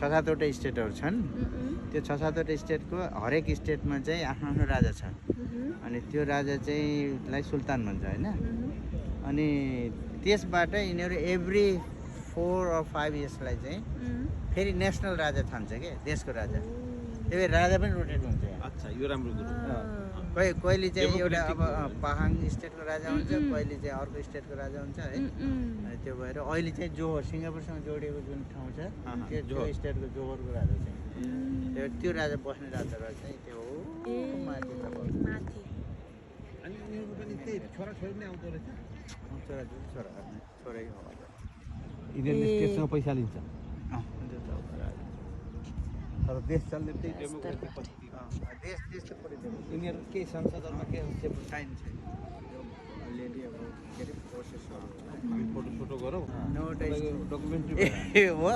6-7वटा स्टेटहरू छन् त्यो 6-7वटा स्टेटको हरेक स्टेटमा चाहिँ आफ्नो आफ्नो राजा छ अनि त्यो राजा चाहिँ लाई सुल्तान भन्छ हैन अनि त्यसबाट यिनीहरू एभ्री 4 or 5 इयर्सलाई चाहिँ फेरि नेसनल राजा थान्छ के देशको राजा त्यही राजा पनि रोटेट हुन्छ अच्छा यो राम्रो कुरो कहिले चाहिँ एउटा अब पाहाङ स्टेटको राजा हुन्छ कहिले चाहिँ अर्को स्टेटको राजा हुन्छ है अनि त्यो भएर अहिले चाहिँ जोहोर सिङ्गापुरसँग जोडिएको जुन ठाउँ छ त्यो स्टेटको जोहोरको राजा चाहिँ त्यो राजा बस्ने राजा चाहिँ त्यो हो माथि अनि उनीहरुको पनि त्यही छोरा छोरी नै आउँदो रहेछ छोरै हो यिनीहरूले स्टेटसँग पैसा लिन्छ तर देश चल्ने त्यही डेमोक्रेसी पछि देश त परिचय यिनीहरू केही संसदहरूमा के चाहिन्छ अलरेडी अब के अरे प्रोसेसहरू हामी फोटो सोटो गरौँ डकुमेन्ट्री ए हो